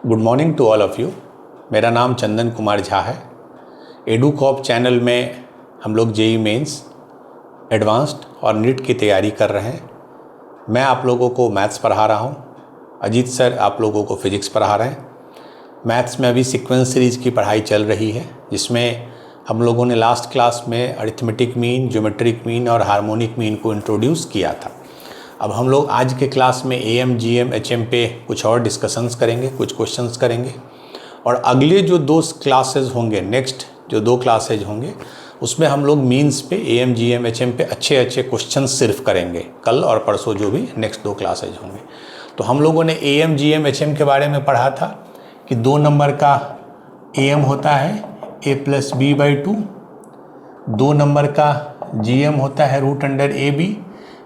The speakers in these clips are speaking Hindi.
Good morning to all of you. मेरा नाम चंदन कुमार झा है। एडुकॉप चैनल में हम लोग जेई मेंस, एडवांस्ड और नीट की तैयारी कर रहे हैं। मैं आप लोगों को मैथ्स पढ़ा रहा हूँ, अजीत सर आप लोगों को फिजिक्स पढ़ा रहे हैं। मैथ्स में अभी सीक्वेंस सीरीज़ की पढ़ाई चल रही है, जिसमें हम लोगों ने लास्ट क्लास में अरिथमेटिक मीन, ज्योमेट्रिक मीन और हार्मोनिक मीन को इंट्रोड्यूस किया था। अब हम लोग आज के क्लास में एएम, जीएम, एचएम पे कुछ और डिस्कशंस करेंगे, कुछ क्वेश्चंस करेंगे। और अगले जो दो क्लासेज होंगे, नेक्स्ट जो दो क्लासेज होंगे, उसमें हम लोग मीन्स पे, एएम, जीएम, एचएम पे अच्छे अच्छे क्वेश्चंस सिर्फ करेंगे। कल और परसों जो भी नेक्स्ट दो क्लासेज होंगे, तो हम लोगों ने एएम, जीएम, एचएम के बारे में पढ़ा था कि 2 नंबर का एएम होता है a+b/2, 2 नंबर का जीएम होता है √AB।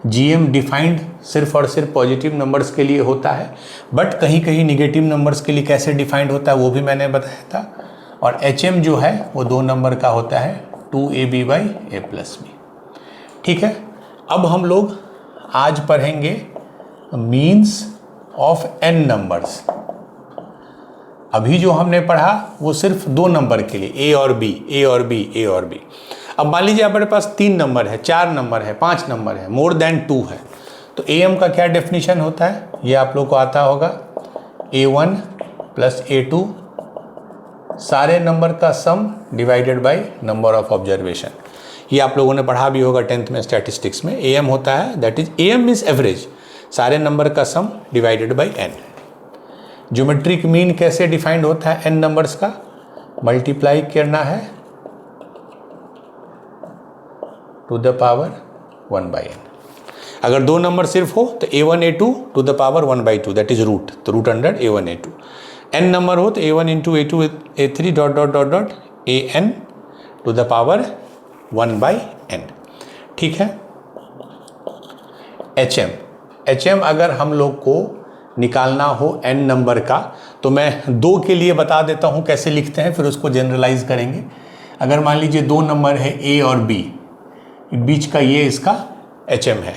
जीएम डिफाइंड सिर्फ और सिर्फ पॉजिटिव नंबर्स के लिए होता है, बट कहीं कहीं निगेटिव नंबर्स के लिए कैसे डिफाइंड होता है वो भी मैंने बताया था। और एचएम जो है वो 2 नंबर का होता है 2ab/a+b। ठीक है, अब हम लोग आज पढ़ेंगे मीन्स ऑफ n नंबर्स। अभी जो हमने पढ़ा वो सिर्फ 2 नंबर के लिए, ए और बी, ए और बी, ए और बी। अब मान लीजिए हमारे पास 3 नंबर है, 4 नंबर है, 5 नंबर है, मोर देन 2 है, तो एएम का क्या डेफिनेशन होता है ये आप लोग को आता होगा। a1 + a2 सारे नंबर का सम divided by number of observation. ये आप लोगों ने पढ़ा भी होगा 10th में स्टैटिस्टिक्स में। एएम होता है, that is am means average, सारे नंबर का सम divided by n। Geometric mean कैसे डिफाइंड होता है n नंबर्स का? मल्टीप्लाई करना है टू द पावर 1/n। अगर 2 नंबर सिर्फ हो तो a1 a2 to the power 1/2, that is root, तो root under a1 a2। n number हो तो a1 × a2 a3 ... an to the power 1/n। ठीक है। एचएम अगर हम लोग को निकालना हो n नंबर का, तो मैं 2 के लिए बता देता हूँ कैसे लिखते हैं, फिर उसको जनरलाइज करेंगे। अगर मान लीजिए 2 नंबर है a और b, बीच का ये इसका एचएम है।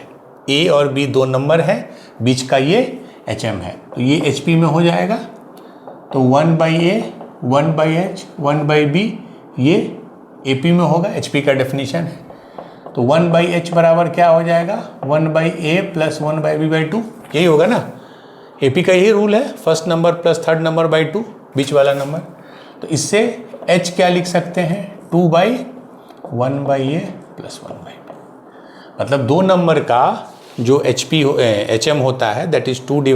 a और b 2 नंबर है, बीच का ये एचएम है, तो ये एचपी में हो जाएगा। तो 1/a, 1/h, 1/b ये एपी में होगा, एचपी का डेफिनेशन है। तो 1/h बराबर क्या हो जाएगा? 1/a + 1/b/2, यही होगा ना। एपी का यही रूल है, first number plus third number by 2, बीच वाला नंबर। तो इससे h क्या लिख सकते हैं? 2/1/a + 1/b। मतलब 2 नंबर का जो एचएम होता है, दैट इज 2 /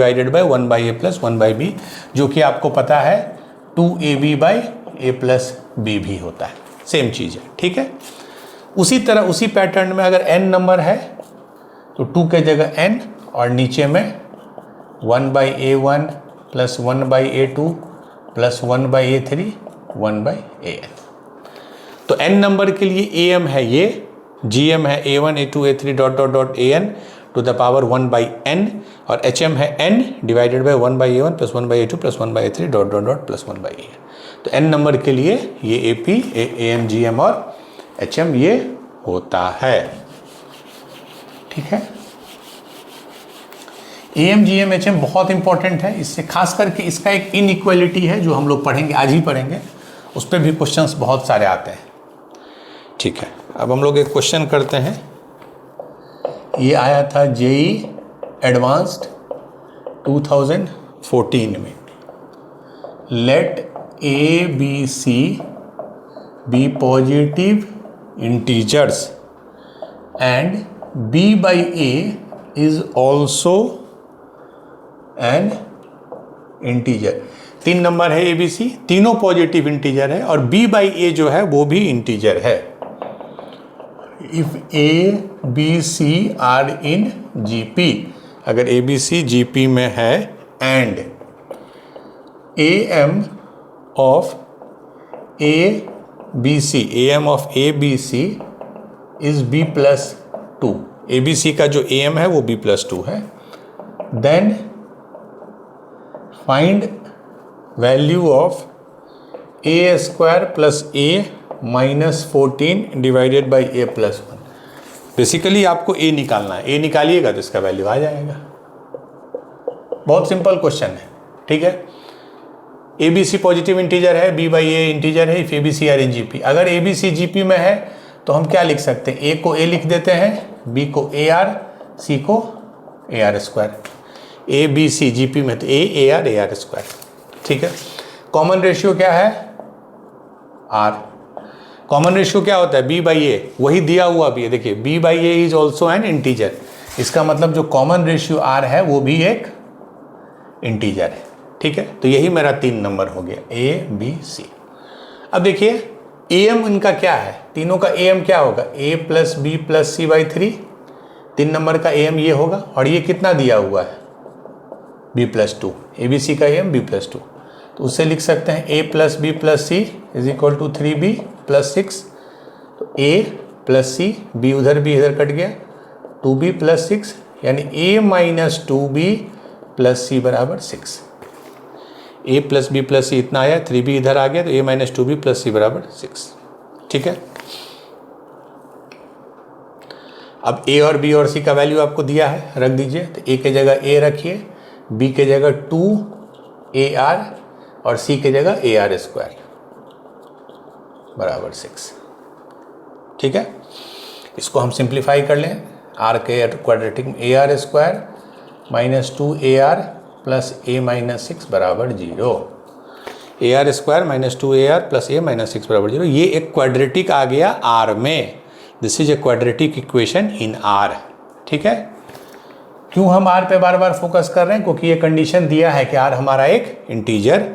1/a + 1/b, जो कि आपको पता है 2ab/a + b भी होता है, सेम चीज़ है। ठीक है। उसी तरह उसी पैटर्न में अगर n नंबर है तो 2 के जगह n और नीचे में 1/a1 + 1/a2 + 1/a3 1/an। तो n नंबर के लिए am है ये, gm है a1 a2 a3 ... an to the power 1/n, और hm है n divided by 1/a1 + 1/a2 + 1/a3 ... + 1/an। तो n नंबर के लिए ये ap, am, gm और hm ये होता है। ठीक है। एएम, जीएम, एचएम बहुत इंपॉर्टेंट है। इससे खास करके इसका एक इनइक्वालिटी है जो हम लोग पढ़ेंगे, आज ही पढ़ेंगे, उस पर भी क्वेश्चंस बहुत सारे आते हैं। ठीक है, अब हम लोग एक क्वेश्चन करते हैं। ये आया था जेई एडवांस्ड 2014 में। Let a B c be positive integers and b/a is also an integer. 3 number है ABC, तीनों पॉजिटिव इंटीजर है, और b/a जो है वो भी इंटीजर है। If a b c are in GP, अगर ABC GP में है, and am of ABC, am of ABC is b+2, ABC का जो am है वो b+2 है, then find value of a² + a - 14 divided by a + 1। Basically आपको a निकालना है, a निकालिएगा तो इसका वैल्यू आ जाएगा। बहुत सिंपल क्वेश्चन है। ठीक है। A B c positive integer है, बी बाई ए इंटीजर है, if a B c are in GP. अगर ए बी सी जीपी में है तो हम क्या लिख सकते हैं, ए को ए लिख देते हैं, बी को ए आर, सी को a r square. A B c GP में तो ए आर स्क्वायर, ठीक है। कॉमन रेशियो क्या है, आर। कॉमन रेशियो क्या होता है, बी बाई ए, वही दिया हुआ भी है, देखिए b by a is also an integer. इसका मतलब जो कॉमन रेशियो आर है वो भी एक इंटीजर है, ठीक है। तो यही मेरा 3 नंबर हो गया, ए बी सी। अब देखिए ए एम इनका क्या है, तीनों का ए एम क्या होगा, a plus B plus c by 3। 3 number का ए एम ये होगा, और ये कितना दिया हुआ है, b plus 2। A B c का ए एम बी प्लस 2, तो उससे लिख सकते हैं a plus B plus c is equal to 3b plus 6। तो ए प्लस सी, बी उधर भी इधर कट गया, 2b प्लस 6, यानी ए माइनस 2b प्लस सी बराबर 6। ए प्लस बी प्लस सी इतना आया, 3b इधर आ गया, तो ए माइनस 2b प्लस सी बराबर 6, ठीक है। अब ए और बी और सी का वैल्यू आपको दिया है, रख दीजिए। तो ए के जगह ए रखिए, बी के जगह 2ar और सी के जगह ए आर स्क्वायर बराबर 6, ठीक है। इसको हम सिंप्लीफाई कर लें, आर के क्वाड्रेटिक में ए r square minus 2ar plus ए माइनस 6 बराबर 0। ए r square minus 2ar plus ए माइनस 6 बराबर 0, ये एक क्वाड्रेटिक आ गया आर में। This is a quadratic equation in are, ठीक है। क्यों हम आर पे बार बार फोकस कर रहे हैं, क्योंकि ये कंडीशन दिया है कि आर हमारा एक इंटीजर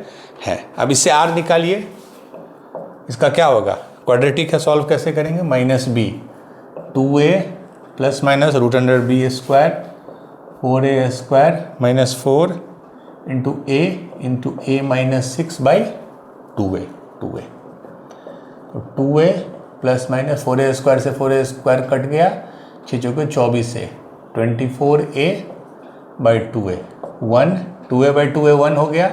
है। अब इससे आर निकालिए, इसका क्या होगा, क्वाड्रेटिक है, सॉल्व कैसे करेंगे, minus b 2a plus minus root under b square 4a square minus 4 into a minus 6 by 2a। तो 2a plus minus 4a square से 4a स्क्वायर कट गया, 6 चौके 24 से 24a by 2a, 2a by 2a 1 हो गया,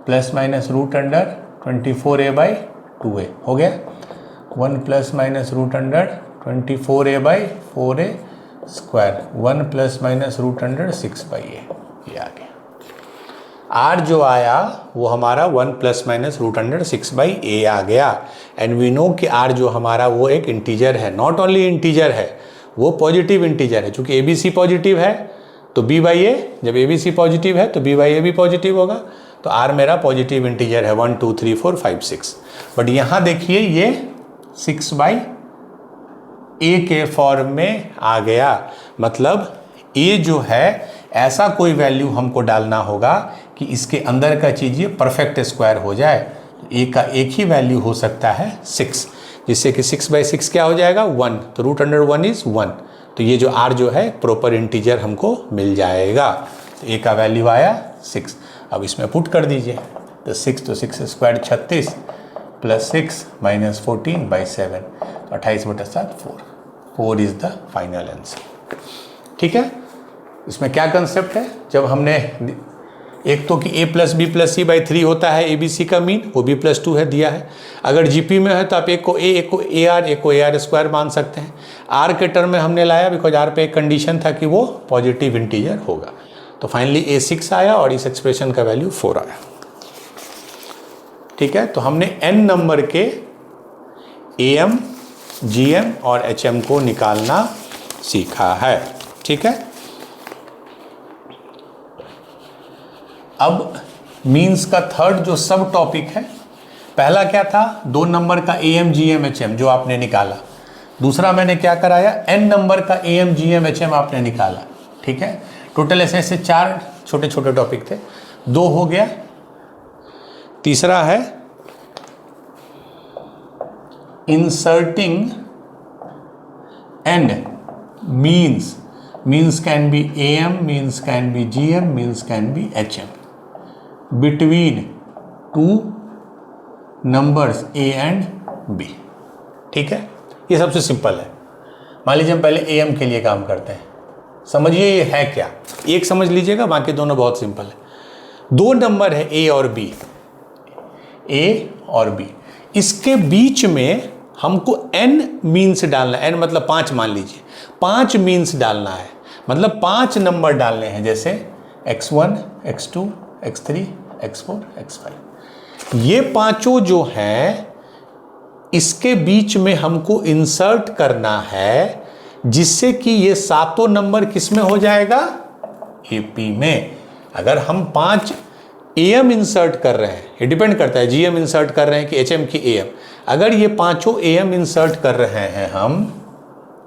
plus minus root under 24a by 2a हो गया, 1 plus minus root under 24a by 4a square, 1 plus minus root under 6 by a, ये आ गया। आर जो आया वो हमारा 1 plus minus root under 6 by a आ गया। एंड वी नो कि आर जो हमारा वो एक इंटीजर है, नॉट ओनली इंटीजर है, वो पॉजिटिव इंटीजर है। चूंकि ए बी सी पॉजिटिव है तो बी बाई ए, जब ए बी सी पॉजिटिव है तो बी बाई ए भी पॉजिटिव होगा। तो आर मेरा पॉजिटिव इंटीजर है, 1 2 3 4 5 6। बट यहाँ देखिए ये 6 बाई ए के फॉर्म में आ गया, मतलब ए जो है ऐसा कोई वैल्यू हमको डालना होगा कि इसके अंदर का चीज़ ये परफेक्ट स्क्वायर हो जाए। तो ए का एक ही वैल्यू हो सकता है 6, जिससे कि 6 बाई 6 क्या हो जाएगा, 1। तो रूट अंडर 1 इज 1। तो ये जो आर जो है प्रॉपर इंटीजर हमको मिल जाएगा। तो ए का वैल्यू आया 6। अब इसमें पुट कर दीजिए, तो 6 तो 6 स्क्वायर 36 प्लस 6 माइनस 14 बाई 7, तो 28/7 4 इज द फाइनल आंसर, ठीक है। इसमें क्या कंसेप्ट है, जब हमने एक तो कि a plus B plus c by 3 होता है ए बी सी का मीन, वो b प्लस 2 है दिया है। अगर जीपी में है तो आप एक को a, एक को ए आर, एक को ए आर स्क्वायर मान सकते हैं। आर के टर्म में हमने लाया बिकॉज आर पे एक कंडीशन था कि वो पॉजिटिव इंटीजर होगा। तो फाइनली a 6 आया और इस एक्सप्रेशन का वैल्यू 4 आया, ठीक है। तो हमने n नंबर के am, gm और hm को निकालना सीखा है, ठीक है। अब मीन्स का थर्ड जो सब टॉपिक है, पहला क्या था, 2 नंबर का am gm hm जो आपने निकाला। दूसरा मैंने क्या कराया, n नंबर का am gm hm आपने निकाला, ठीक है। टोटल ऐसे 4 छोटे छोटे टॉपिक थे, 2 हो गया। तीसरा है inserting and means can be am, means can be gm, means can be hm between 2 numbers a and b, ठीक है। ये सबसे सिंपल है। मान लीजिए हम पहले am के लिए काम करते हैं, समझिए ये है क्या, एक समझ लीजिएगा, बाकी दोनों बहुत सिंपल है। 2 नंबर है a और b, इसके बीच में हमको n मीन्स डालना है, n मतलब 5 मान लीजिए, 5 मीन्स डालना है, मतलब 5 नंबर डालने हैं, जैसे x1, x2, x3, x4, x5। ये पांचों जो हैं इसके बीच में हमको इंसर्ट करना है, जिससे कि ये सातों नंबर किस में हो जाएगा, एपी में। अगर हम 5 एएम इंसर्ट कर रहे हैं, ये डिपेंड करता है जीएम इंसर्ट कर रहे हैं कि एचएम की एएम। अगर ये पांचों एएम इंसर्ट कर रहे हैं हम,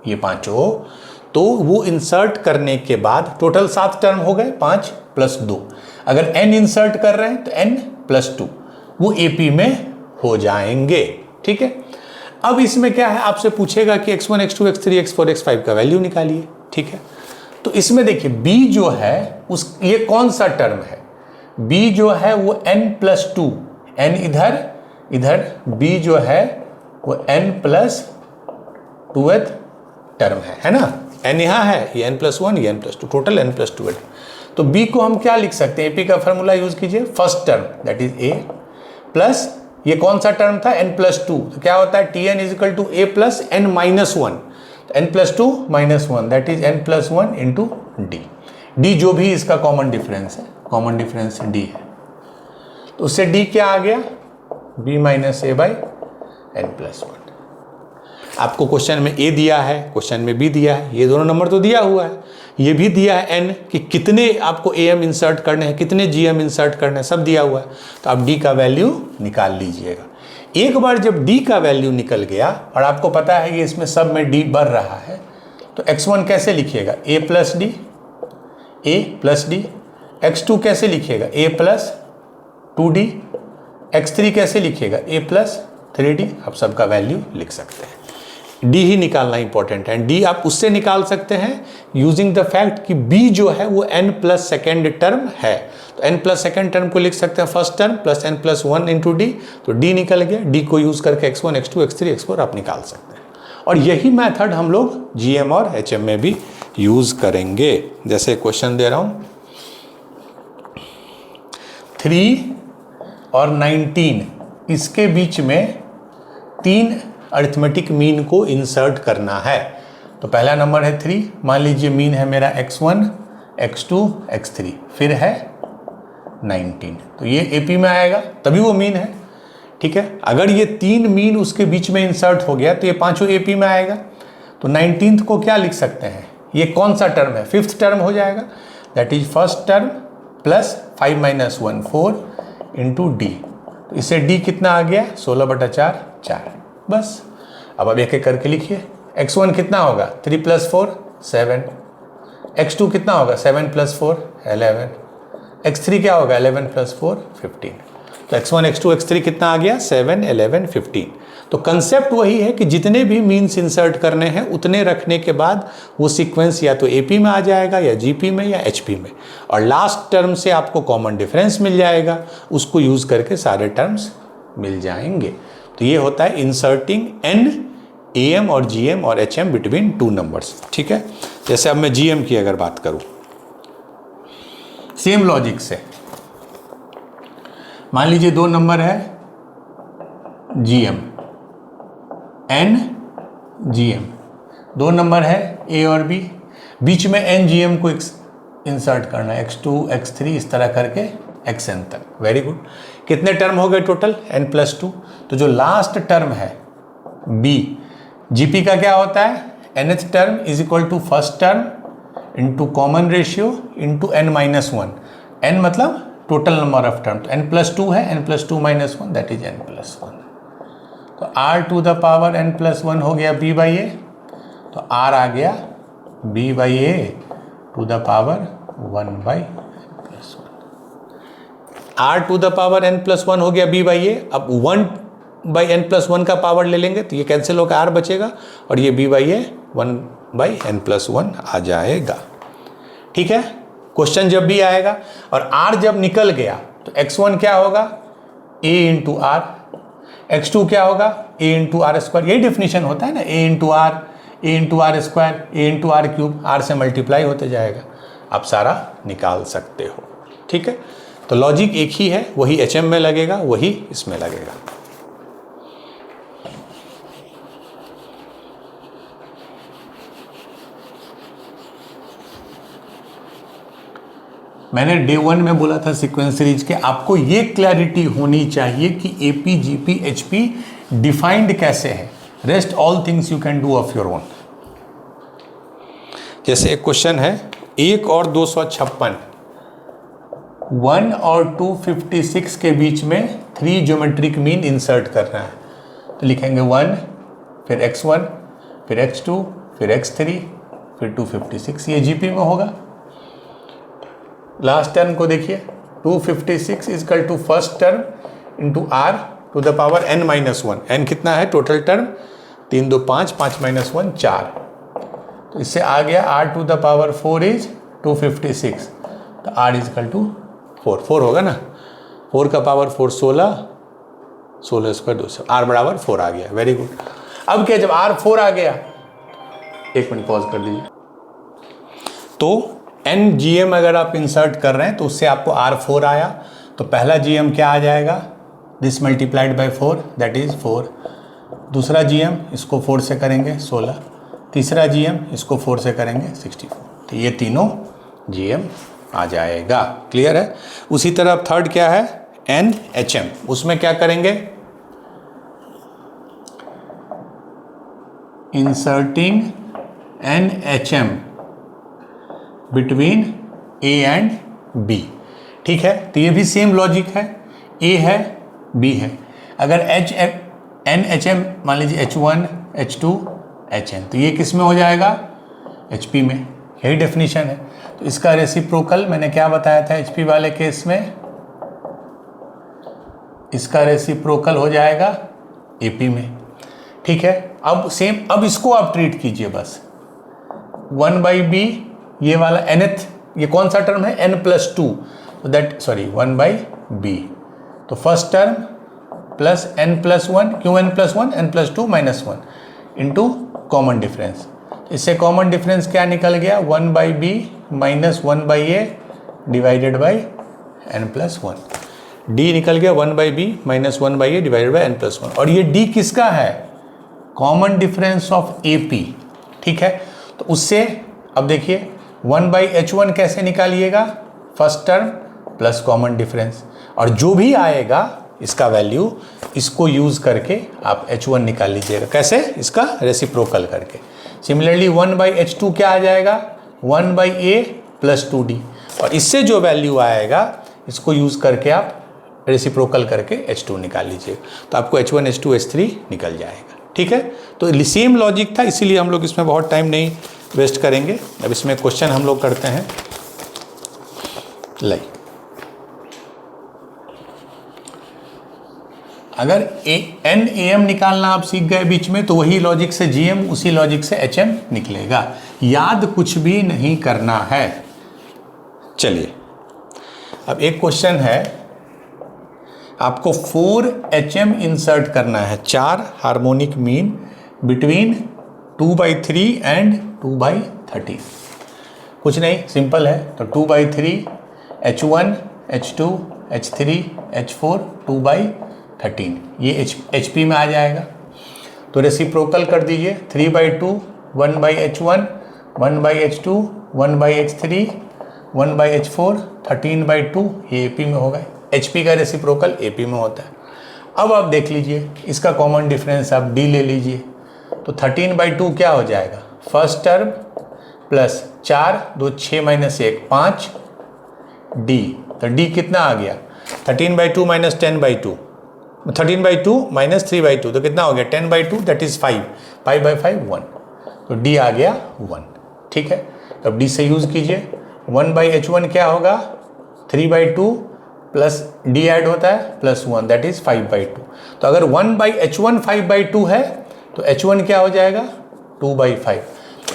ये पांचों, तो वो इंसर्ट करने के बाद टोटल 7 टर्म हो गए, 5 + 2। अगर n इंसर्ट कर रहे हैं तो n + 2 वो एपी में हो जाएंगे। ठीक है, अब इसमें क्या है, आपसे पूछेगा कि x1 x2 x3 x4 x5 का वैल्यू निकालिए। ठीक है, तो इसमें देखिए b जो है उस ये कौन सा टर्म है, b जो है वो n + 2, n इधर b जो है वो n + 2th टर्म है ना, n यहाँ है, ये n + 1 ये n + 2, टोटल n + 2 है। तो b को हम क्या लिख सकते हैं, एपी का फॉर्मूला यूज कीजिए, first term that is a plus ये कौन सा टर्म था, n + 2, तो क्या होता है tn = a + n - 1, n + 2 - 1 that is n + 1 × d। d जो भी इसका कॉमन डिफरेंस है, कॉमन डिफरेंस d है, तो उससे d क्या आ गया, b - a/n + 1। आपको क्वेश्चन में a दिया है, क्वेश्चन में b दिया है, ये दोनों नंबर तो दिया हुआ है, ये भी दिया है n कि कितने आपको am इंसर्ट करने हैं, कितने gm इंसर्ट करने हैं, सब दिया हुआ है। तो आप d का वैल्यू निकाल लीजिएगा। एक बार जब d का वैल्यू निकल गया और आपको पता है कि इसमें सब में d बढ़ रहा है, तो x1 कैसे लिखिएगा, a + d, x2 कैसे लिखिएगा, a + 2d, x3 कैसे लिखिएगा, a + 3d। आप सबका वैल्यू लिख सकते हैं। डी ही निकालना इंपॉर्टेंट है। डी आप उससे निकाल सकते हैं यूजिंग द फैक्ट कि बी जो है वो n + सेकेंड टर्म है, तो n + सेकेंड टर्म को लिख सकते हैं फर्स्ट टर्म + n + 1 × d, तो d निकल गया। d को यूज करके x1 x2 x3 x4 आप निकाल सकते हैं, और यही मेथड हम लोग जीएम और एचएम में भी यूज करेंगे। जैसे क्वेश्चन दे रहा हूं, 3 और 19 इसके बीच में 3 अरिथमेटिक मीन को इंसर्ट करना है। तो पहला नंबर है 3, मान लीजिए मीन है मेरा x1 x2 x3, फिर है 19, तो ये एपी में आएगा तभी वो मीन है। ठीक है, अगर ये 3 मीन उसके बीच में इंसर्ट हो गया तो ये पांचों एपी में आएगा। तो 19th को क्या लिख सकते हैं, ये कौन सा टर्म है, 5th टर्म हो जाएगा, that is first term plus 5 - 1 4 × d। तो इससे d कितना आ गया, 16/4 4। बस अब एक एक करके लिखिए। x1 कितना होगा, 3 + 4 7, x2 कितना होगा, 7 + 4 11, x3 क्या होगा, 11 + 4 15। तो x1 x2 x3 कितना आ गया, 7 11 15। तो कंसेप्ट वही है कि जितने भी मीन्स इंसर्ट करने हैं उतने रखने के बाद वो सीक्वेंस या तो एपी में आ जाएगा या जीपी में या एचपी में, और लास्ट टर्म से आपको कॉमन डिफरेंस मिल जाएगा, उसको यूज करके सारे टर्म्स मिल जाएंगे। तो ये होता है इंसर्टिंग n am और gm और hm बिटवीन 2 नंबर्स। ठीक है, जैसे अब मैं gm की अगर बात करूं, सेम लॉजिक से मान लीजिए 2 नंबर है gm, n gm, 2 नंबर है a और b, बीच में n gm को इंसर्ट करना है, x2 x3 इस तरह करके xn तक। वेरी गुड, कितने टर्म हो गए टोटल, n + 2। तो जो लास्ट टर्म है b, जीपी का क्या होता है, nth term = first term × common ratio × n - 1, n मतलब टोटल नंबर ऑफ टर्म, तो n + 2 है, n + 2 - 1 दैट इज n + 1। तो r⁴ n + 1 हो गया b/a, तो r आ गया b/a ⁴ 1/n + 1। r⁴n + 1 हो गया b/a। अब 1/n + 1 का पावर ले लेंगे तो ये कैंसिल होकर r बचेगा, और ये b/a 1/n + 1 आ जाएगा। ठीक है, क्वेश्चन जब भी आएगा और r जब निकल गया तो x1 क्या होगा, a × r, x2 क्या होगा, a × r², यही डेफिनेशन होता है ना, a × r, a × r², a × r³ r से मल्टीप्लाई होते जाएगा, आप सारा निकाल सकते हो। ठीक है, तो लॉजिक एक ही है, वही एचएम में लगेगा, वही इसमें लगेगा। मैंने डे 1 में बोला था सीक्वेंस सीरीज के आपको ये क्लैरिटी होनी चाहिए कि AP, GP, HP डिफाइंड कैसे है। Rest all things you can do of your own. जैसे एक क्वेश्चन है 1 और 256, 1 और 256 के बीच में 3 ज्योमेट्रिक मीन इंसर्ट करना है। तो लिखेंगे 1, फिर x1, फिर x2, फिर x3, फिर 256। ये GP में होगा। लास्ट टर्म को देखिए, 256 is equal to first term into r to the power n-1। n कितना है टोटल टर्म? 3 2 5, 5 - 1 4। तो इससे आ गया r to the power 4 is 256। तो r इज इक्वल टू 4 होगा ना। 4 का पावर 4 16, 16 स्क्वायर 200, r बराबर 4 आ गया। Very good. अब क्या, जब r 4 आ गया, एक मिनट पॉज कर दीजिए, तो NGM अगर आप इंसर्ट कर रहे हैं तो उससे आपको R4 आया, तो पहला GM क्या आ जाएगा? This multiplied by 4 that is 4। दूसरा GM इसको 4 से करेंगे 16, तीसरा GM इसको 4 से करेंगे 64। तो ये तीनों GM आ जाएगा। क्लियर है? उसी तरह थर्ड क्या है? NHM। उसमें क्या करेंगे? Inserting NHM between A and B। ठीक है, तो ये भी सेम लॉजिक है। A है, B है। अगर NHM मान लीजिए H1, H2, HN, तो ये किस में हो जाएगा? HP में। यही डेफिनेशन है। तो इसका रेसिप्रोकल मैंने क्या बताया था HP वाले केस में? इसका रेसिप्रोकल हो जाएगा AP में। ठीक है, अब सेम, अब इसको आप ट्रीट कीजिए बस। 1/B ये वाला nth, ये कौन सा टर्म है? n+2, तो दैट सॉरी 1/B। तो फर्स्ट टर्म प्लस n+1, क्यों n+1? n+2 -1 into common difference. इससे कॉमन डिफरेंस क्या निकल गया? 1/B minus 1/A divided by n+1। D निकल गया 1/B minus 1/A divided by n+1। और ये D किसका है? Common difference of AP। ठीक है, तो उससे अब देखिए 1/H1 कैसे निकालिएगा? First term plus common difference, और जो भी आएगा इसका वैल्यू, इसको यूज करके आप H1 निकाल लीजिएगा। कैसे? इसका रेसिप्रोकल करके। सिमिलरली 1/H2 क्या आ जाएगा? 1/A प्लस 2D, और इससे जो वैल्यू आएगा इसको यूज करके आप रेसिप्रोकल करके H2 निकाल लीजिएगा। तो आपको H1, H2, H3 निकल जाएगा। ठीक है, तो सेम लॉजिक था, इसीलिए हम लोग इसमें बहुत टाइम नहीं वेस्ट करेंगे। अब इसमें क्वेश्चन हम लोग करते हैं। लाइक अगर NAM निकालना आप सीख गए बीच में, तो वही लॉजिक से GM, उसी लॉजिक से HM निकलेगा। याद कुछ भी नहीं करना है। चलिए, अब एक क्वेश्चन है, आपको 4HM इंसर्ट करना है, 4 हार्मोनिक मीन बिटवीन 2/3 एंड 2/13। कुछ नहीं, सिंपल है। तो 2/3 H1, H2, H3, H4, 2/13, ये HP में आ जाएगा। तो रेसिप्रोकल कर दीजिए। 3/2 1/H1, 1/H2, 1/H3, 1/H4, 13/2, ये AP में होगा। HP का रेसिप्रोकल AP में होता है। अब आप देख लीजिए, इसका कॉमन डिफरेंस आप D ले लीजिए। तो 13/2 क्या हो जाएगा? First term plus 4 2 6 - 1 5 D। तो D कितना आ गया? 13/2 माइनस 10/2, 13/2 माइनस 3/2, तो कितना हो गया? 10/2 दैट इज 5, 5/5 1। तो D आ गया 1। ठीक है, तो अब D से यूज कीजिए। 1/H1 क्या होगा? 3/2 प्लस D ऐड होता है प्लस 1 दैट इज 5/2। तो अगर 1/H1 5/2 है तो H1 क्या हो जाएगा? 2/5।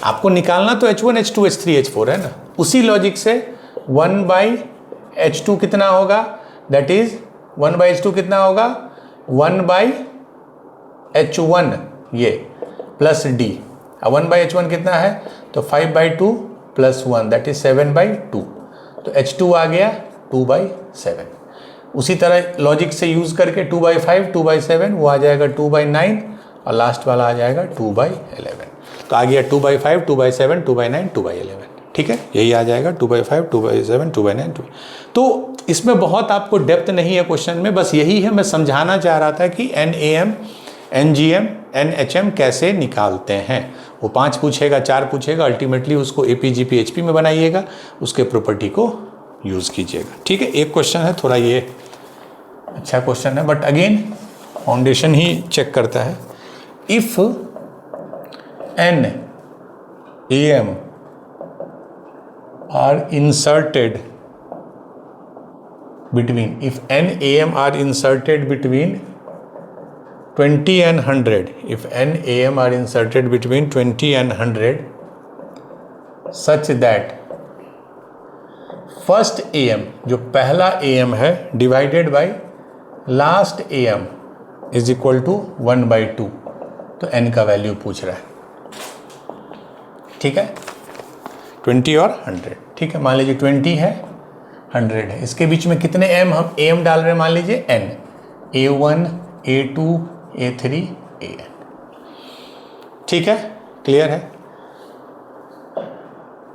आपको निकालना तो H1, H2, H3, H4 है ना। उसी लॉजिक से 1/H2 कितना होगा? दैट इज 1/H2 कितना होगा? 1/H1 ये प्लस D। 1/H1 कितना है? तो 5/2 प्लस 1 दैट इज 7/2। तो H2 आ गया 2/7। उसी तरह लॉजिक से यूज करके 2/5, 2/7 वो आ जाएगा 2/9, और लास्ट वाला आ जाएगा 2/11। तो आ गया 2/5, 2/7, 2/9, 2/11। ठीक है, यही आ जाएगा 2/5, 2/7, 2/9, 2। तो इसमें बहुत आपको डेप्थ नहीं है क्वेश्चन में, बस यही है, मैं समझाना चाह रहा था कि NAM, NGM, NHM कैसे निकालते हैं। वो 5 पूछेगा, 4 पूछेगा, अल्टीमेटली उसको APGP HP में बनाइएगा, उसके प्रॉपर्टी को यूज़ कीजिएगा। ठीक है, एक क्वेश्चन है, थोड़ा ये अच्छा क्वेश्चन है, बट अगेन फाउंडेशन ही चेक करता है। If NAM are inserted between, if NAM are inserted between 20 and 100, if NAM are inserted between 20 and 100 such that first AM, जो पहला AM है, divided by last AM is equal to 1/2, तो N का वैल्यू पूछ रहा है। ठीक है, 20 और 100, ठीक है, मान लीजिए 20 है, 100 है, इसके बीच में कितने M, हम AM डाल रहे हैं, मान लीजिए N, A1, A2, A3, AN। ठीक है, क्लियर है।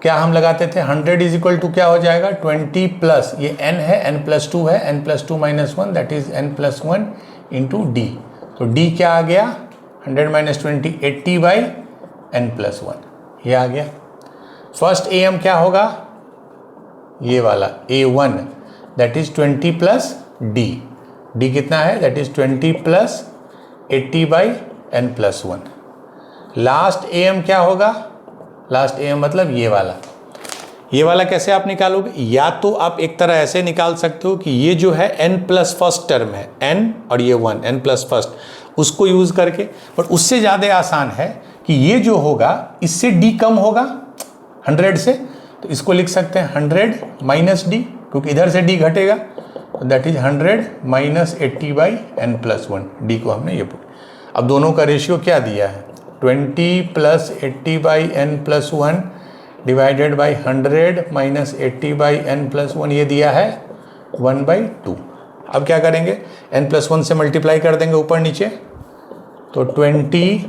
क्या हम लगाते थे, 100 इज इक्वल टू क्या हो जाएगा, 20 प्लस ये N है, N+2 है, N+2 - 1 that is N+1 into D। तो D क्या आ गया, 100 - 20 80/N+1, ये आ गया। फर्स्ट AM क्या होगा, ये वाला A1 that is 20 plus D, D कितना है, that is 20 plus 80/N+1। Last AM क्या होगा, लास्ट AM मतलब ये वाला कैसे आप निकालोगे, या तो आप एक तरह ऐसे निकाल सकते हो कि ये जो है N प्लस फर्स्ट टर्म है, N और ये 1 N प्लस फर्स्ट, उसको यूज करके, बट उससे ज़्यादा आसान है कि ये जो होगा इससे D कम होगा 100 से, तो इसको लिख सकते हैं 100 माइनस D, क्योंकि इधर से D घटेगा, तो that is 100 minus 80/N+1, D को हमने ये पुट। अब दोनों का रेशियो क्या दिया है, 20 plus 80/N+1 divided by 100 minus 80/N+1, ये दिया है 1/2। अब क्या करेंगे, N+1 से मल्टीप्लाई कर देंगे ऊपर नीचे, तो 20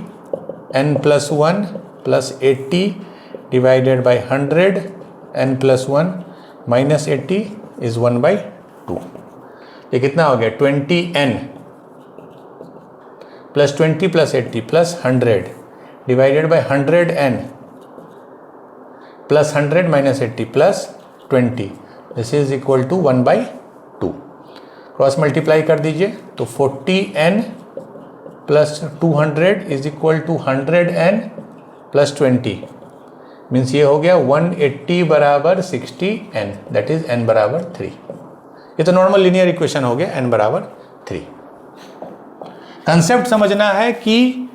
N+1 plus 80 divided by 100 N+1 minus 80 is 1/2। ये कितना हो गया, 20N plus 20 plus 80 plus 100 divided by 100N plus 100 minus 80 plus 20, this is equal to 1/2। Cross multiply कर दीजिए, तो 40N plus 200 is equal to 100N plus 20, means ये हो गया 180 बराबर 60N, दैट इज N बराबर 3। ये तो नॉर्मल लीनियर इक्वेशन हो गया, N बराबर 3। कंसेप्ट समझना है कि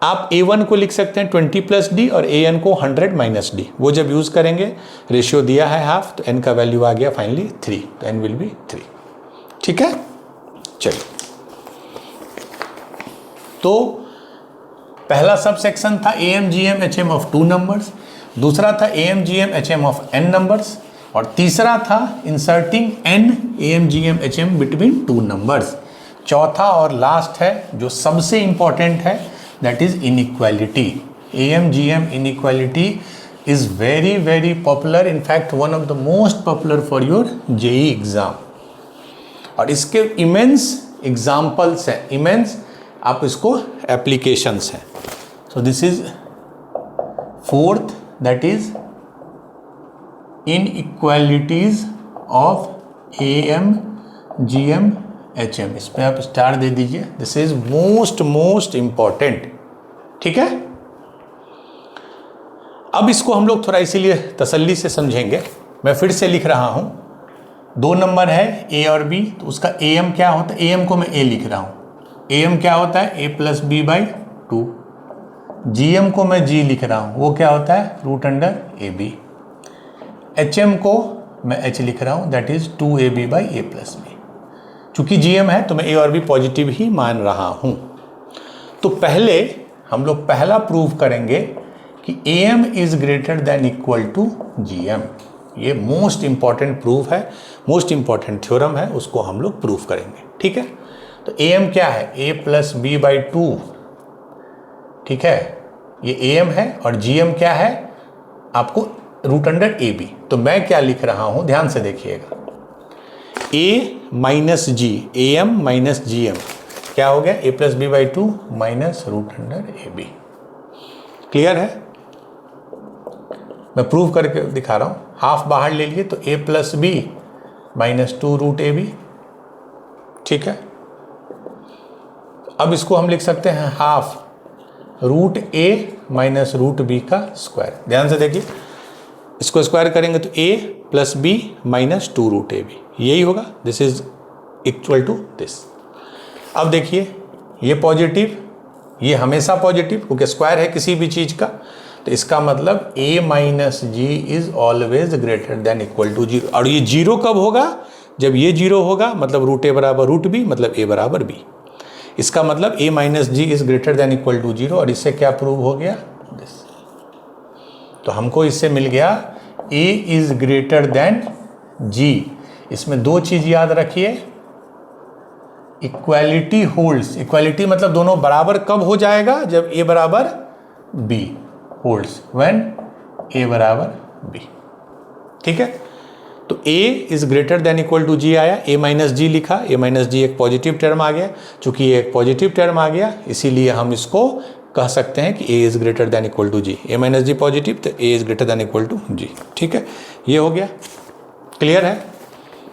आप A1 को लिख सकते हैं 20 प्लस D और AN को 100 माइनस D, वो जब यूज करेंगे, रेशियो दिया है हाफ, तो N का वैल्यू आ गया फाइनली 3, तो N विल बी 3। ठीक है, चलिए, तो पहला सब सेक्शन था AM GM HM of 2 numbers, दूसरा था AM GM HM of n numbers, और तीसरा था inserting n AM GM HM between 2 numbers. चौथा और लास्ट है जो सबसे इंपॉर्टेंट है, that is inequality. AM GM inequality is very very popular, in fact one of the most popular for your JEE exam, और इसके इमेंस एग्जाम्पल्स हैं, इमेंस आप इसको एप्लीकेशंस हैं। So this is fourth, that is inequalities of AM GM HM, इस पर आप स्टार दे दीजिए, दिस इज मोस्ट इंपॉर्टेंट। ठीक है, अब इसको हम लोग थोड़ा इसीलिए तसल्ली से समझेंगे, मैं फिर से लिख रहा हूं, 2 नंबर है A और B, तो उसका AM क्या होता है, AM को मैं A लिख रहा हूं, AM क्या होता है A प्लस B/2, GM को मैं G लिख रहा हूं, वो क्या होता है √AB, HM को मैं H लिख रहा हूं, that is 2AB/A plus B। चूंकि GM है तो मैं A और B पॉजिटिव ही मान रहा हूं। तो पहले हम लोग पहला प्रूव करेंगे कि AM is greater than equal to GM, ये मोस्ट इंपॉर्टेंट प्रूफ है, मोस्ट इंपॉर्टेंट थ्योरम है, उसको हम लोग प्रूफ करेंगे। ठीक है, तो AM क्या है A प्लस B/2, ठीक है, ये AM है, और GM क्या है, आपको रूट अंडर ए बी। तो मैं क्या लिख रहा हूं, ध्यान से देखिएगा, A minus G, A M minus G M क्या हो गया, a plus b by two minus root under A b. Clear है? मैं प्रूव करके दिखा रहा हूं। हाफ बाहर ले लिए तो ए plus B minus two root ए बी। ठीक है, अब इसको हम लिख सकते हैं half root a minus root b का स्क्वायर। ध्यान से देखिए, इसको स्क्वायर करेंगे तो ए plus B minus two root ए बी, यही होगा। This is equal to this. अब देखिए, ये पॉजिटिव, ये हमेशा पॉजिटिव, क्योंकि स्क्वायर है किसी भी चीज का, तो इसका मतलब a minus G is always greater than equal to zero. और ये जीरो कब होगा, जब ये जीरो होगा, मतलब रूट ए बराबर रूट बी, मतलब a बराबर b। इसका मतलब a minus G is greater than equal to zero. और इससे क्या प्रूव हो गया, दिस। तो हमको इससे मिल गया a is greater then g। इसमें दो चीज याद रखिए, इक्वालिटी होल्ड्स। इक्वालिटी मतलब दोनों बराबर कब हो जाएगा, जब a बराबर b होल्ड्स, व्हेन a बराबर b। ठीक है, तो a is greater than equal to g आया, a माइनस जी लिखा, a माइनस जी एक पॉजिटिव टर्म आ गया। चूंकि ये एक पॉजिटिव टर्म आ गया, इसीलिए हम इसको कह सकते हैं कि a is greater than equal to g। a minus G positive, तो a is greater than equal to g। ठीक है, ये हो गया। क्लियर है?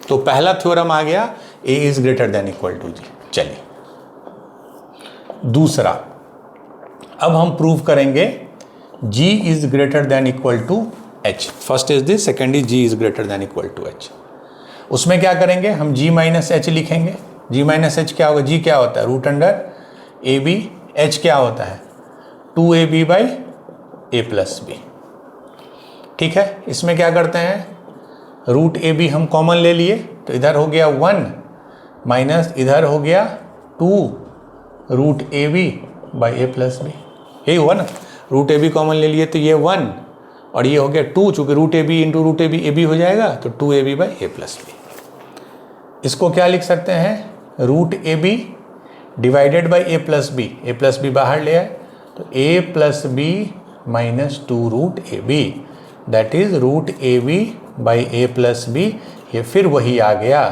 तो पहला थ्योरम आ गया, a is greater than equal to g। चलिए दूसरा, अब हम प्रूव करेंगे g is greater than equal to h। First is this, second is g is greater than equal to h। उसमें क्या करेंगे, हम g माइनस एच लिखेंगे। g माइनस एच क्या होगा, g क्या होता है, रूट अंडर ए बी, h क्या होता है, 2ab by A plus B. ठीक है, इसमें क्या करते हैं, रूट ए बी हम कॉमन ले लिए, तो इधर हो गया 1 माइनस इधर हो गया 2 root A B by A plus B. यही हुआ ना, रूट ए बी कॉमन ले लिए तो ये 1 और ये हो गया 2, चूंकि रूट ए बी इंटू रूट ए बी हो जाएगा, तो 2ab by A plus B. इसको क्या लिख सकते हैं, root A B divided by A plus B बाहर ले आए, तो ए plus B minus 2 root A B, that is root A B by A plus B. ये फिर वही आ गया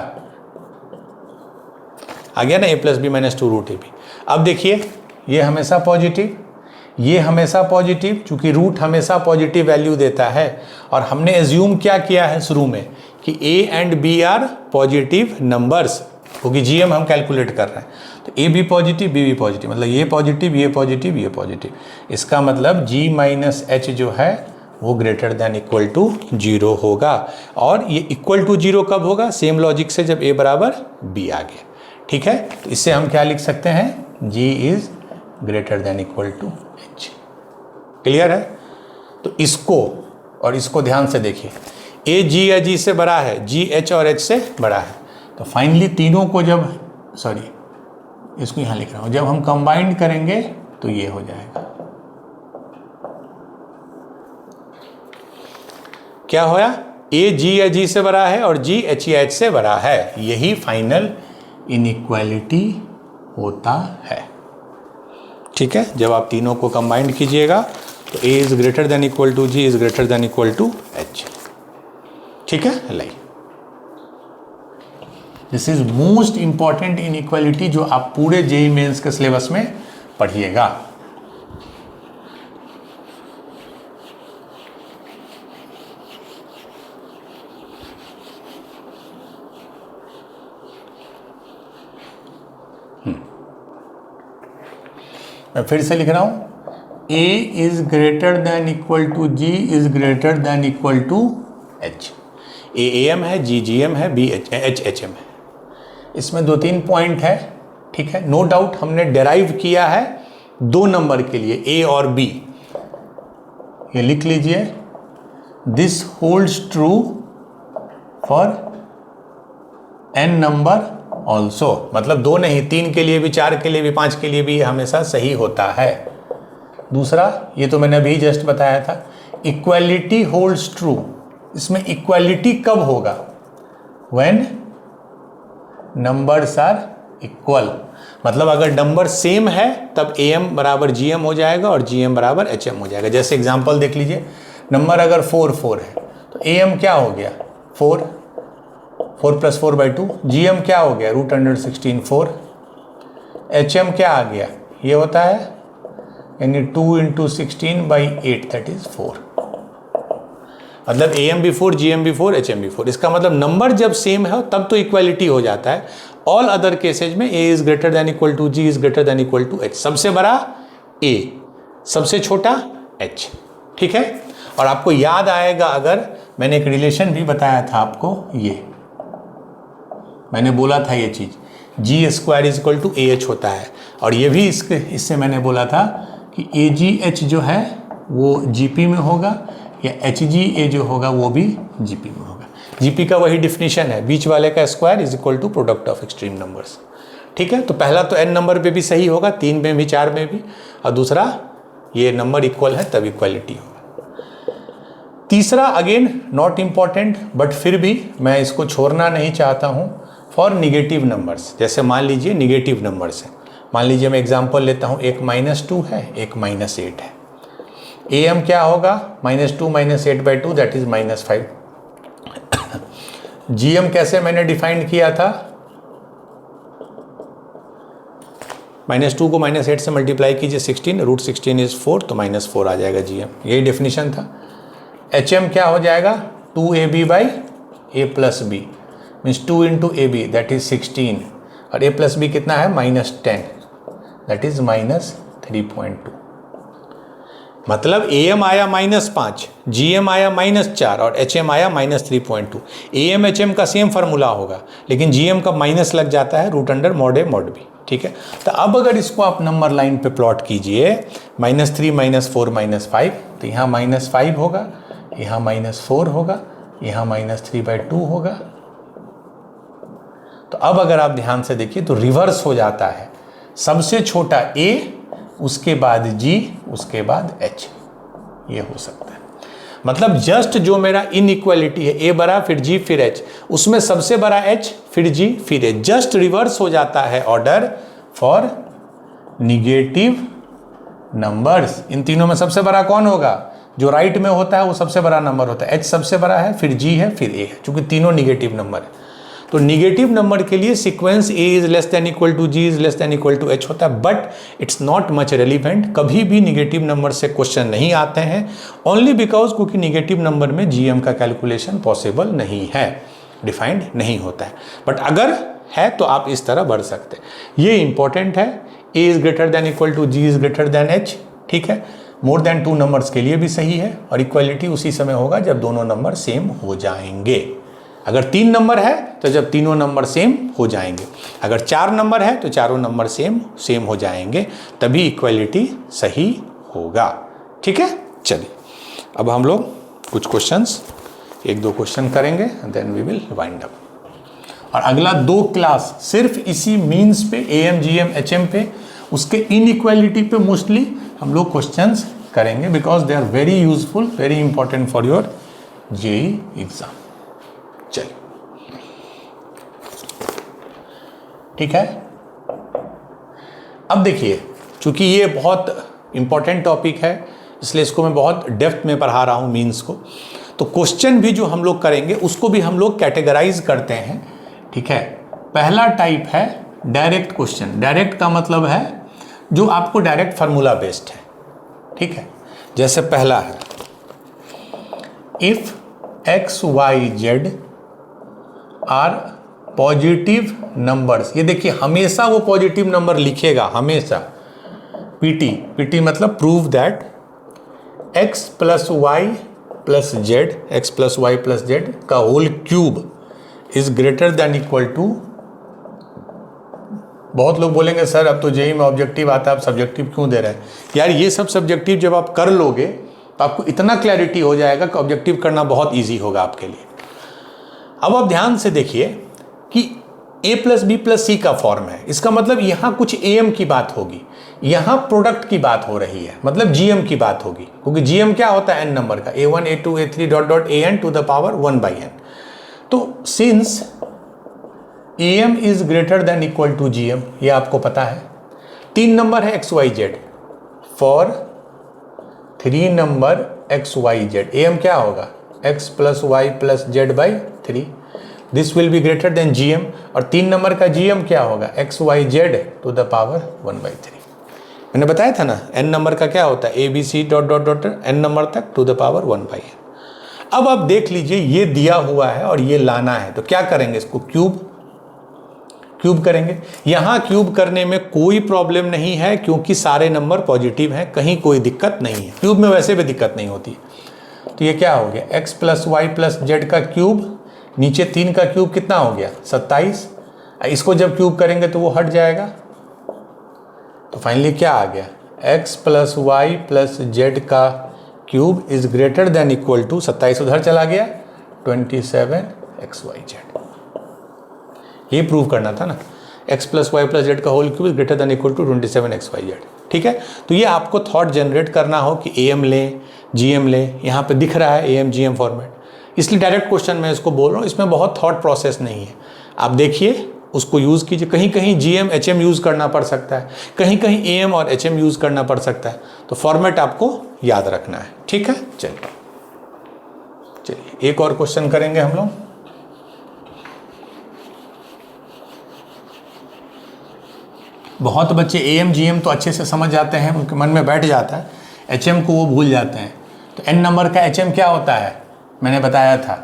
ना, A plus B minus 2 root A B. अब देखिए, ये हमेशा पॉजिटिव, ये हमेशा पॉजिटिव, चूंकि रूट हमेशा पॉजिटिव वैल्यू देता है। और हमने एज्यूम क्या किया है शुरू में कि a and b are positive numbers, क्योंकि जीएम हम कैलकुलेट कर रहे हैं। तो a भी पॉजिटिव, b भी पॉजिटिव, मतलब ये पॉजिटिव, ये पॉजिटिव, ये पॉजिटिव। इसका मतलब g माइनस एच जो है वो greater than equal to zero होगा। और ये इक्वल टू जीरो कब होगा, सेम लॉजिक से, जब a बराबर b आ गया। ठीक है, तो इससे हम क्या लिख सकते हैं, g is greater than equal to h। Clear है? तो इसको और इसको ध्यान से देखिए, a g या g से बड़ा है, g h और h से बड़ा है। तो फाइनली तीनों को जब, सॉरी इसको यहाँ लिख रहा हूँ, जब हम कंबाइन करेंगे तो ये हो जाएगा, क्या होया, a g या g से बड़ा है और g h या h से बड़ा है। यही फाइनल इनइक्वालिटी होता है। ठीक है, जब आप तीनों को कंबाइंड कीजिएगा तो a is greater than equal to g is greater than equal to h। ठीक है, like this is most important inequality जो आप पूरे जेईई मेंस के सिलेबस में पढ़िएगा। मैं फिर से लिख रहा हूं, a is greater than equal to g is greater than equal to h। a am है, g gm है, b h hm है। इसमें 2-3 पॉइंट है। ठीक है, नो डाउट हमने डेराइव किया है 2 नंबर के लिए, a और b। ये लिख लीजिए, this holds true for n number also, मतलब 2 नहीं, 3 के लिए भी, 4 के लिए भी, 5 के लिए भी हमेशा सही होता है। दूसरा, ये तो मैंने अभी जस्ट बताया था, इक्वालिटी होल्ड्स ट्रू। इसमें इक्वालिटी कब होगा, व्हेन नंबर्स आर इक्वल, मतलब अगर नंबर सेम है तब am बराबर gm हो जाएगा और gm बराबर hm हो जाएगा। जैसे एग्जांपल देख लीजिए, नंबर अगर 4 4 है तो AM क्या हो गया 4, 4 + 4/2। GM क्या हो गया √16 4। HM क्या आ गया, ये होता है यानी 2 × 16/8 दैट इज 4। मतलब AM भी 4, GM भी 4, HM भी 4। इसका मतलब नंबर जब सेम है तब तो इक्वालिटी हो जाता है। ऑल अदर केसेज में A is greater than equal to G is greater than equal to H। सबसे बड़ा A, सबसे छोटा H, ठीक है। और आपको याद आएगा, अगर मैंने एक रिलेशन भी बताया था आपको, ये मैंने बोला था ये चीज G² is equal to AH होता है। और ये भी इससे मैंने बोला था कि AGH जो है वो GP में होगा, या HGA जो होगा वो भी GP में होगा। GP का वही डिफिनीशन है, बीच वाले का square is equal to product of extreme numbers, ठीक है। तो पहला तो n नंबर पे भी सही होगा, 3 में भी 4 में भी, और दूसरा ये नंबर इक्वल है तब इक्वालिटी होगा। तीसरा अगेन नॉट इम्पॉर्टेंट, बट फिर भी मैं इसको छोड़ना नहीं चाहता हूँ, फॉर निगेटिव नंबर्स। जैसे मान लीजिए निगेटिव नंबर्स है, मान लीजिए मैं एग्जांपल लेता हूँ, एक -2 है, एक -8 है। AM क्या होगा -2 - 8/2 दैट इज -5। GM कैसे मैंने डिफाइन किया था, -2 को -8 से मल्टीप्लाई कीजिए 16, √16 इज 4, तो -4 आ जाएगा GM, यही डेफिनेशन था। HM क्या हो जाएगा 2AB/A + B, means 2 × AB that is 16, और A + B कितना है -10 दैट इज -3.2। मतलब AM आया -5, GM आया -4 और HM आया -3.2। AM HM का सेम फार्मूला होगा, लेकिन GM का माइनस लग जाता है √mod A mod B, ठीक है। तो अब अगर इसको आप नंबर लाइन पे प्लॉट कीजिए, -3 -4 -5, तो यहाँ -5 होगा, यहाँ -4 होगा, यहाँ -3/2 होगा। तो अब अगर आप ध्यान से देखिए तो रिवर्स हो जाता है, सबसे छोटा A, उसके बाद G, उसके बाद H, ये हो सकता है। मतलब जस्ट जो मेरा इनइक्वालिटी है, A बड़ा फिर G फिर H, उसमें सबसे बड़ा H फिर G फिर H, जस्ट रिवर्स हो जाता है ऑर्डर फॉर निगेटिव नंबर्स। इन तीनों में सबसे बड़ा कौन होगा, जो राइट में होता है वो सबसे बड़ा नंबर होता है, H सबसे बड़ा है, फिर G है, फिर A है, क्योंकि तीनों निगेटिव नंबर है। तो निगेटिव नंबर के लिए sequence A is less than equal to G is less than equal to H होता है, but it's not much relevant. कभी भी निगेटिव नंबर से क्वेश्चन नहीं आते हैं, ओनली बिकॉज क्योंकि निगेटिव नंबर में GM का कैलकुलेशन पॉसिबल नहीं है, डिफाइंड नहीं होता है। बट अगर है तो आप इस तरह बढ़ सकते हैं, ये इंपॉर्टेंट है। A is greater than equal to G is greater than H, ठीक है। मोर देन 2 नंबर्स के लिए भी सही है, और इक्वालिटी उसी समय होगा जब दोनों नंबर सेम हो जाएंगे। अगर 3 नंबर है तो जब तीनों नंबर सेम हो जाएंगे, अगर 4 नंबर है तो चारों नंबर सेम हो जाएंगे, तभी इक्वालिटी सही होगा, ठीक है। चलिए अब हम लोग कुछ क्वेश्चंस, 1-2 क्वेश्चन करेंगे, then we will wind up. और अगला 2 क्लास सिर्फ इसी मीन्स पे, AM GM HM पे, उसके इनइक्वालिटी पे मोस्टली हम लोग क्वेश्चंस करेंगे, because they are very useful, very important for your JEE exam. चलिए ठीक है। अब देखिए, चूंकि ये बहुत इंपॉर्टेंट टॉपिक है, इसलिए इसको मैं बहुत डेप्थ में पढ़ा रहा हूँ मीन्स को। तो क्वेश्चन भी जो हम लोग करेंगे उसको भी हम लोग कैटेगराइज करते हैं, ठीक है। पहला टाइप है डायरेक्ट क्वेश्चन। डायरेक्ट का मतलब है जो आपको डायरेक्ट फार्मूला बेस्ड है, ठीक है। जैसे पहला है, if x y z are positive numbers. ये देखिए हमेशा वो पॉजिटिव नंबर लिखेगा, हमेशा। पीटी मतलब prove that x + y + z, x + y + z का whole cube is greater than equal to. बहुत लोग बोलेंगे सर अब तो JEE में ऑब्जेक्टिव आता है, आप सब्जेक्टिव क्यों दे रहे हैं। यार ये सब सब्जेक्टिव जब आप कर लोगे तो आपको इतना क्लैरिटी हो जाएगा कि ऑब्जेक्टिव करना बहुत ईजी होगा आपके लिए। अब आप ध्यान से देखिए कि A + B + C का फॉर्म है, इसका मतलब यहाँ कुछ AM की बात होगी, यहाँ प्रोडक्ट की बात हो रही है, मतलब GM की बात होगी, क्योंकि GM क्या होता है n नंबर का, A1 A2 A3 ... AN to the power 1/n। तो since AM is greater than equal to GM, ये आपको पता है। 3 नंबर है XYZ, for 3 number X Y Z, A M क्या होगा X plus Y plus Z by 3, this will be greater than G M, और 3 नंबर का जी एम क्या होगा X Y Z to the power 1/3। मैंने बताया था ना n नंबर का क्या होता है A B C dot dot dot n number तक टू द पावर 1/n। अब आप देख लीजिए ये दिया हुआ है और ये लाना है, तो क्या करेंगे, इसको क्यूब करेंगे। यहाँ क्यूब करने में कोई प्रॉब्लम नहीं है क्योंकि सारे नंबर पॉजिटिव हैं, कहीं कोई दिक्कत नहीं है, क्यूब में वैसे भी दिक्कत नहीं होती। तो ये क्या हो गया X plus Y plus Z का क्यूब, नीचे 3 का क्यूब कितना हो गया 27, इसको जब क्यूब करेंगे तो वो हट जाएगा, तो फाइनली क्या आ गया X plus Y plus Z का cube is greater than equal to 27 उधर चला गया 27xyz। ये प्रूव करना था ना, x plus Y plus Z का whole cube is greater than equal to 27xyz। ठीक है, तो ये आपको थॉट जनरेट करना हो कि AM लें GM लें, यहाँ पे दिख रहा है AM GM फॉर्मेट, इसलिए डायरेक्ट क्वेश्चन मैं इसको बोल रहा हूँ, इसमें बहुत थॉट प्रोसेस नहीं है। आप देखिए उसको यूज़ कीजिए, कहीं कहीं GM HM यूज़ करना पड़ सकता है, कहीं कहीं AM और HM यूज़ करना पड़ सकता है, तो फॉर्मेट आपको याद रखना है। ठीक है, चलिए एक और क्वेश्चन करेंगे हम लोग। बहुत बच्चे AM GM तो अच्छे से समझ जाते हैं, उनके मन में बैठ जाता है, HM को वो भूल जाते हैं। तो n नंबर का HM क्या होता है, मैंने बताया था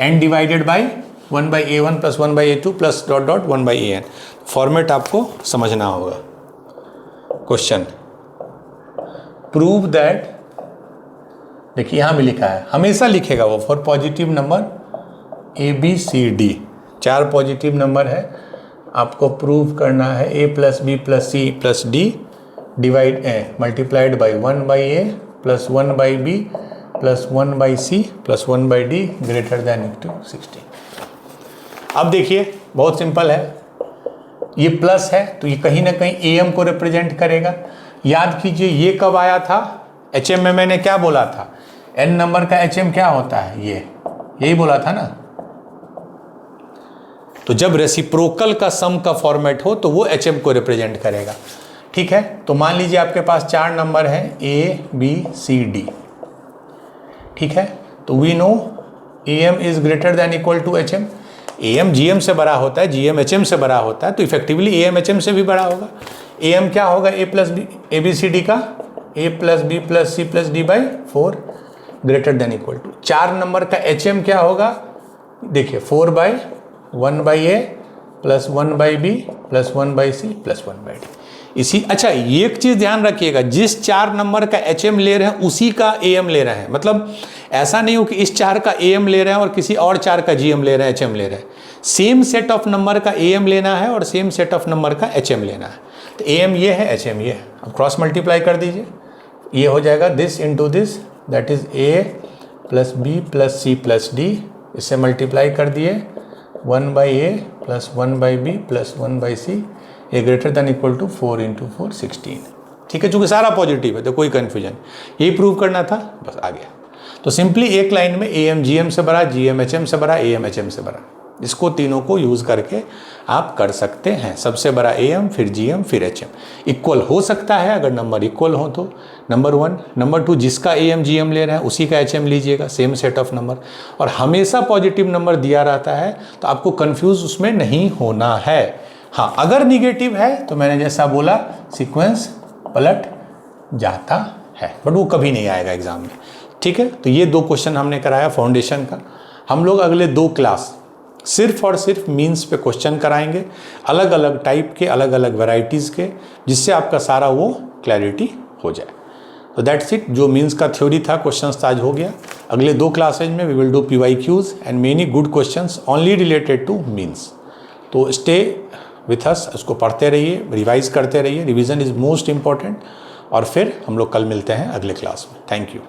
n divided by 1/a1 plus 1/a2 plus dot dot 1/an। Format आपको समझना होगा। क्वेश्चन प्रूव दैट, देखिए यहाँ भी लिखा है, हमेशा लिखेगा वो for positive number ABCD, 4 positive number है, आपको प्रूव करना है a plus B plus C plus D divide multiplied by 1/a plus 1/b plus 1/c plus 1/d greater than equal to 16। अब देखिए बहुत सिंपल है, ये प्लस है तो ये कहीं ना कहीं AM को रिप्रेजेंट करेगा। याद कीजिए ये कब आया था, HM में मैंने क्या बोला था, n नंबर का HM क्या होता है, ये यही बोला था ना। तो जब रेसिप्रोकल का सम का फॉर्मेट हो तो वो HM को रिप्रेजेंट करेगा। ठीक है, तो मान लीजिए आपके पास 4 नंबर है ABCD। ठीक है, तो we know AM is greater than equal to HM, AM GM से बड़ा होता है, GM HM से बड़ा होता है, तो इफेक्टिवली AM HM से भी बड़ा होगा। AM क्या होगा A प्लस बी ABCD का A plus B plus C plus D by 4 greater than equal to 4 number का HM क्या होगा, देखिए 4/1/A plus 1/B plus 1/C plus 1/D। इसी अच्छा ये एक चीज़ ध्यान रखिएगा, जिस 4 नंबर का HM ले रहे हैं उसी का AM ले रहे हैं, मतलब ऐसा नहीं हो कि इस 4 का AM ले रहे हैं और किसी और 4 का GM ले रहे हैं HM ले रहे हैं। सेम सेट ऑफ नंबर का AM लेना है और सेम सेट ऑफ नंबर का HM लेना है। तो AM ये है, HM ये है, अब क्रॉस मल्टीप्लाई कर दीजिए, ये हो जाएगा this into this, that is A plus B plus C plus D, इससे मल्टीप्लाई कर दिए 1/A plus 1/B plus 1/C, ये greater than equal to 4 into 4 16। ठीक है, चूंकि सारा पॉजिटिव है तो कोई कन्फ्यूजन, यही प्रूव करना था, बस आ गया। तो सिंपली एक लाइन में AM GM से बड़ा, GM HM से बड़ा, AM HM से बड़ा, इसको तीनों को यूज़ करके आप कर सकते हैं। सबसे बड़ा AM फिर GM फिर HM, इक्वल हो सकता है अगर नंबर इक्वल हो तो, नंबर 1। नंबर 2 जिसका AM GM ले रहे हैं उसी का HM लीजिएगा, सेम सेट ऑफ नंबर, और हमेशा पॉजिटिव नंबर दिया रहता है तो आपको कन्फ्यूज़ उसमें नहीं होना है। हाँ, अगर निगेटिव है तो मैंने जैसा बोला सीक्वेंस पलट जाता है, बट वो कभी नहीं आएगा एग्जाम में। ठीक है, तो ये 2 क्वेश्चन हमने कराया फाउंडेशन का। हम लोग अगले 2 क्लास सिर्फ और सिर्फ मीन्स पे क्वेश्चन कराएंगे, अलग अलग टाइप के, अलग अलग वैरायटीज़ के, जिससे आपका सारा वो क्लैरिटी हो जाए। तो दैट्स इट, जो मीन्स का थ्योरी था क्वेश्चंस आज हो गया। अगले 2 क्लासेज में we will do PYQs and many good questions only related to means. तो स्टे विथ अस, उसको पढ़ते रहिए, रिवाइज करते रहिए, रिवीजन इज़ मोस्ट इम्पॉर्टेंट। और फिर हम लोग कल मिलते हैं अगले क्लास में। Thank you.